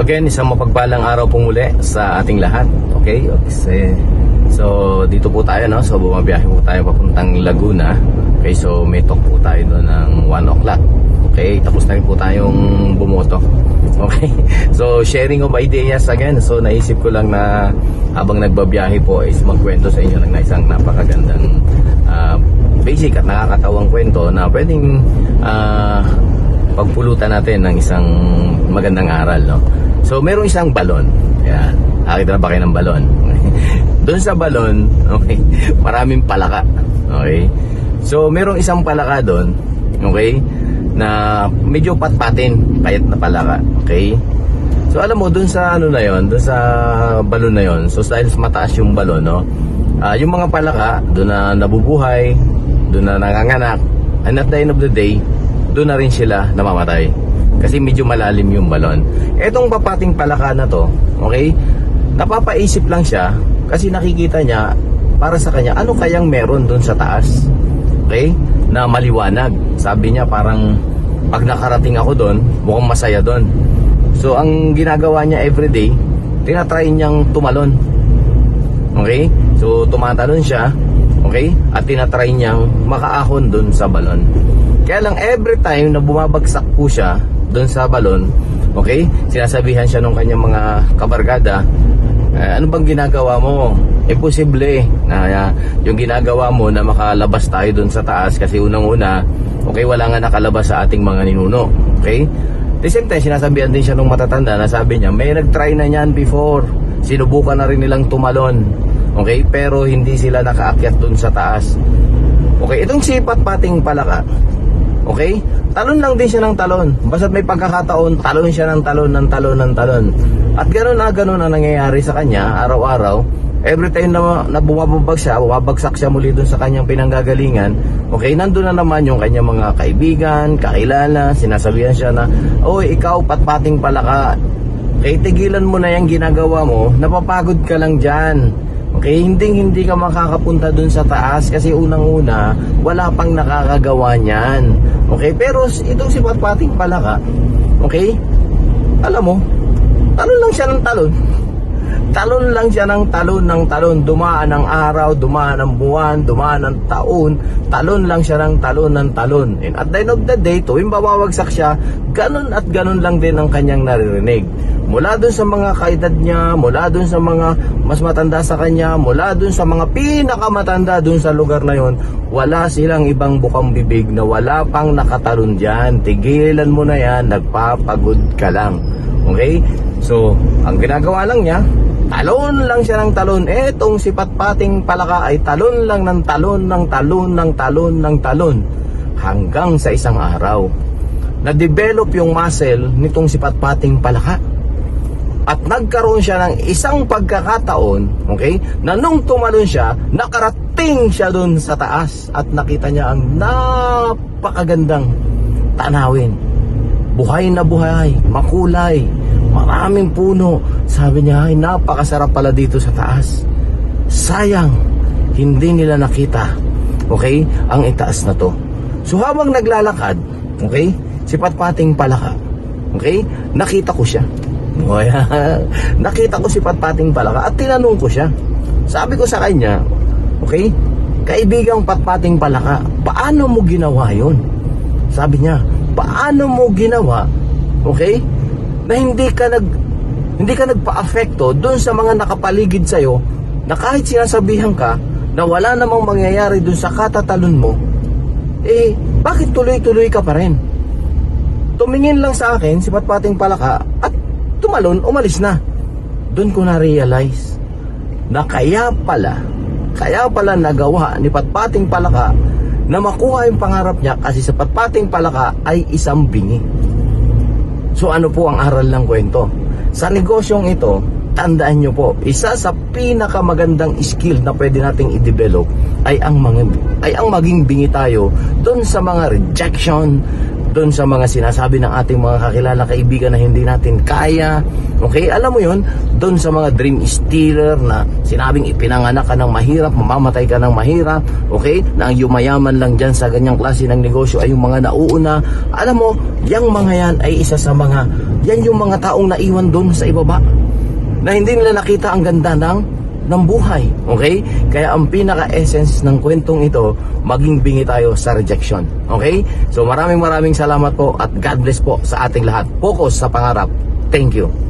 again, isang mapagpalang araw po muli sa ating lahat. Okay? So, dito po tayo, no? So, bumabiyahe po tayo papuntang Laguna. Okay, so may talk po tayo doon ng 1 o'clock. Okay, tapos na rin po tayong bumoto. Okay, so sharing of ideas again. So, naisip ko lang na habang nagbabiyahe po is magkwento sa inyo ng isang napakagandang basic at nakakatawang kwento na pwedeng pagpulutan natin ng isang magandang aral, no? So, merong isang balon. Yan. Nakita na ba kayo ng balon? Doon sa balon, okay, maraming palaka. Okay? So, merong isang palaka doon, okay, na medyo patpatin, payat na palaka. Okay? So, alam mo, doon sa ano na yon, doon sa balon na yon, so dahil mataas yung balon, no? Yung mga palaka, doon na nabubuhay, doon na nanganganak, and at the end of the day, doon na rin sila namamatay. Kasi medyo malalim yung balon. Etong papating palaka na to, okay, napapaisip lang siya kasi nakikita niya para sa kanya, ano kayang meron doon sa taas? Okay? Na maliwanag. Sabi niya parang pag nakarating ako doon, mukhang masaya doon. So, ang ginagawa niya everyday, tinatry niyang tumalon. Okay? So, tumatalon siya. Okay? At tinatry niyang makaahon doon sa balon. Kaya lang every time na bumabagsak po siya doon sa balon, okay? Sinasabihan siya ng kanyang mga kabarkada, ano bang ginagawa mo? Posible na yung ginagawa mo na makalabas tayo doon sa taas kasi unang-una, okay, wala nga nakalabas sa ating mga ninuno. Okay? At the same time, sinasabihan din siya ng matatanda na sabi niya, may nag-try na niyan before. Sinubukan na rin nilang tumalon. Okay? Pero hindi sila nakaakyat doon sa taas. Okay? Itong si Patpating Palaka, okay? Talon lang din siya ng talon. Basta may pagkakataon, talon siya ng talon, ng talon, ng talon. At gano'n ang nangyayari sa kanya, araw-araw. Every time na bumabagsak siya muli dun sa kanyang pinanggagalingan, okay, nandun na naman yung kanyang mga kaibigan, kakilala, sinasabihan siya na, oy, ikaw, Patpating Palaka, okay, tigilan mo na yung ginagawa mo, napapagod ka lang dyan. Okay, hindi ka makakapunta dun sa taas kasi unang-una, wala pang nakakagawa niyan. Okay, pero itong si Patpating Palaka, okay, alam mo, talon lang siya ng talon. Talon lang siya ng talon. Dumaan ang araw, dumaan ang buwan, dumaan ang taon. Talon lang siya ng talon. And at the end of the day, tuwing babawagsak siya, ganun at ganun lang din ang kanyang naririnig. Mula dun sa mga kaedad niya, mula dun sa mga mas matanda sa kanya, mula dun sa mga pinakamatanda dun sa lugar na yon, wala silang ibang bukang bibig na wala pang nakatalon dyan. Tigilan mo na yan, nagpapagod ka lang. Okay? So, ang ginagawa lang niya, talon lang siya ng talon. Etong si Patpating Palaka ay talon lang ng talon, hanggang sa isang araw na-develop yung muscle nitong si Patpating Palaka. At nagkaroon siya ng isang pagkakataon, okay, na nung tumalon siya, nakarating siya doon sa taas at nakita niya ang napakagandang tanawin. Buhay na buhay, makulay, maraming puno. Sabi niya, ay napakasarap pala dito sa taas. Sayang, hindi nila nakita, okay, ang itaas na to. So habang naglalakad, okay, si Patpating Palaka, okay, nakita ko siya. Nakita ko si Patpating Palaka at tinanong ko siya. Sabi ko sa kanya, okay, kaibigang Patpating Palaka, paano mo ginawa yun? Sabi niya, paano mo ginawa, okay, na hindi ka nagpa-afekto doon sa mga nakapaligid sa'yo, na kahit sinasabihan ka na wala namang mangyayari doon sa katatalon mo, bakit tuloy-tuloy ka pa rin? Tumingin lang sa akin si Patpating Palaka at tumalon, umalis na. Doon ko na-realize na kaya pala nagawa ni Patpating Palaka na makuha yung pangarap niya kasi sa Patpating Palaka ay isang bingi. So ano po ang aral ng kwento? Sa negosyong ito, tandaan nyo po, isa sa pinakamagandang skill na pwede nating i-develop ay ang maging bingi tayo doon sa mga rejection, doon sa mga sinasabi ng ating mga kakilala kaibigan na hindi natin kaya. Okay, alam mo yun, doon sa mga dream stealer na sinabing ipinanganak ka ng mahirap, mamamatay ka ng mahirap, okay, na ang yumayaman lang dyan sa ganyang klase ng negosyo ay yung mga nauuna. Alam mo, yung mga yan ay isa sa mga, yan yung mga taong naiwan doon sa ibaba, na hindi nila nakita ang ganda ng buhay, okay? Kaya ang pinaka-essence ng kwentong ito, maging bingi tayo sa rejection, okay? So maraming salamat po at God bless po sa ating lahat. Focus sa pangarap. Thank you.